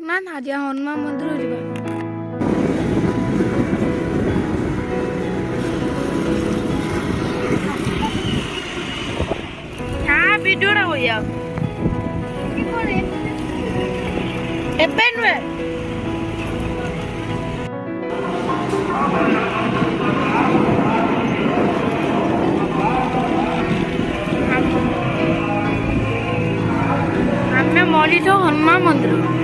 ନା ନା ଆଜି ହନୁମାନ ମନ୍ଦିର ଯିବା। ଭିଡ଼ିଓଟା ହୋଇଯାଉ ଏବେ ନୁହେଁ। ଆମେ ମରିଛ ହନୁମାନ ମନ୍ଦିର।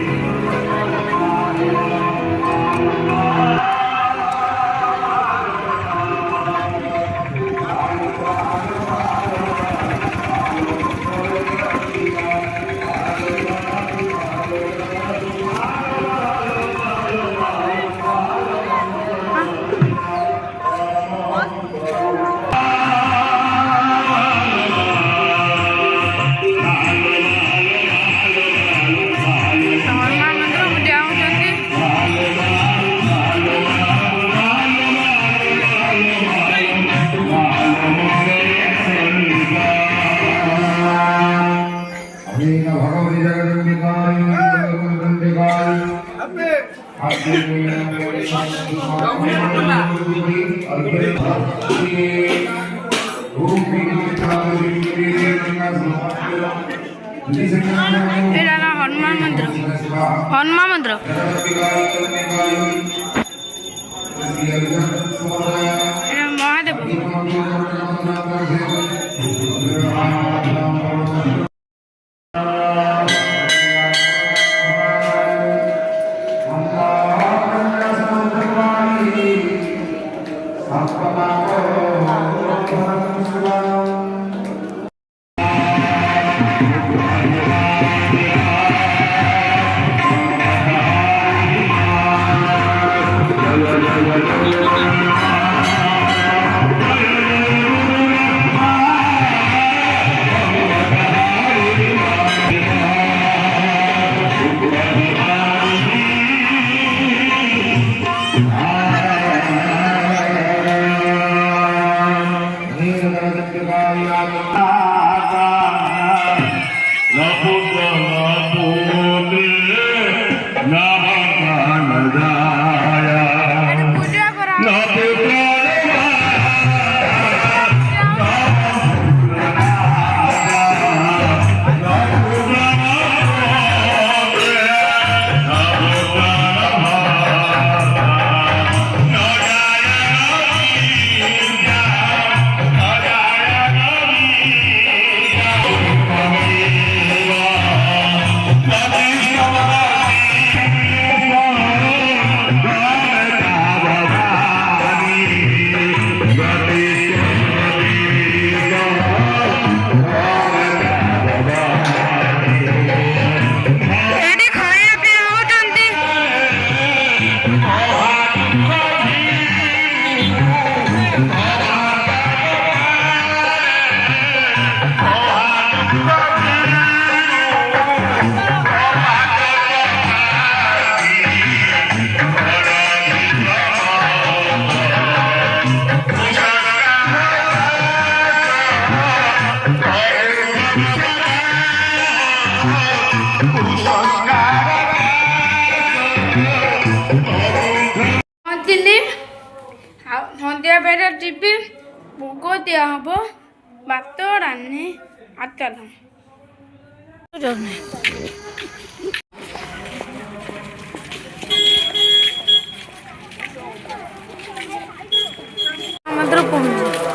हनुमान मंदिर हनुमान मंदिर महादेव सन्ध्या बेला जीवी भोग दिया हम भात डाली आचार मंदिर पहुंचे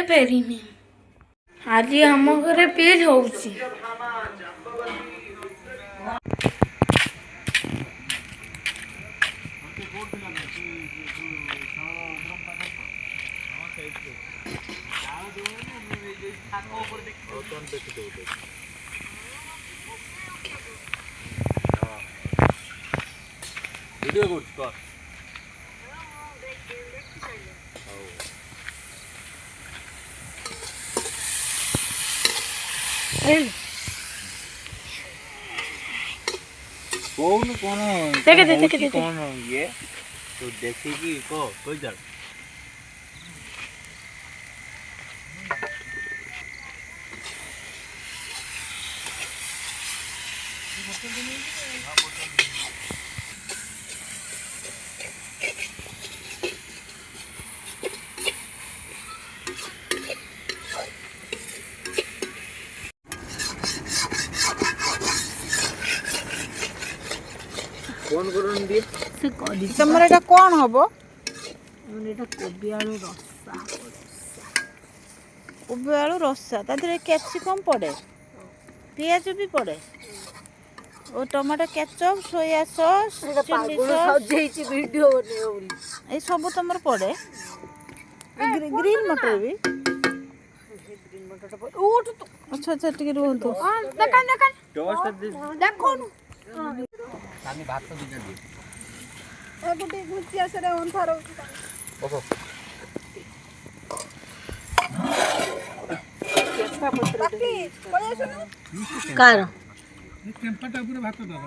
ଫେରିନି। ଆଜି ଆମ ଘରେ ପିଲ୍ ହଉଛି। ভিডিও করছি কর কোন কোন দেখে কোন ইয়ে তো দেখি কি কই যাও কোন করুন দিয়ে ସେ କରି ତମର ଏଟା କଣ ହବ? ଏଇଟା କୋବି ଆଳୁ ରସା। କୋବି ଆଳୁ ରସା, ତା ଦେହରେ କ୍ୟାପ୍ସିକମ୍ ପଡ଼େ, ପିଆଜ ବି ପଡ଼େ, ଓ tomato ketchup, soya sauce, chilli sauce, video ବନେଇବ ବୋଲି। ଏଇ ସବୁ ତମର ପଡ଼େ। ଗ୍ରୀନ୍ ମଟର ବି। ଆଚ୍ଛା ଆଚ୍ଛା ଟିକେ ରୁହନ୍ତୁ। আমি ভাত তো দিতে দিই ଗୋଟେ ଘୁଚିଆ ସେଟା ଅନ୍ଧାର ওহো କାର କେମ୍ପାଟା ଉପରେ ଭାତ ଦବ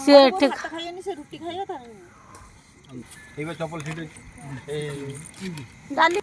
ସେ ଏଠି ଖାଇନି, ସେ ରୁଟି ଖାଇବା ତା এইবার চপল ছিটে এই ଡାଲି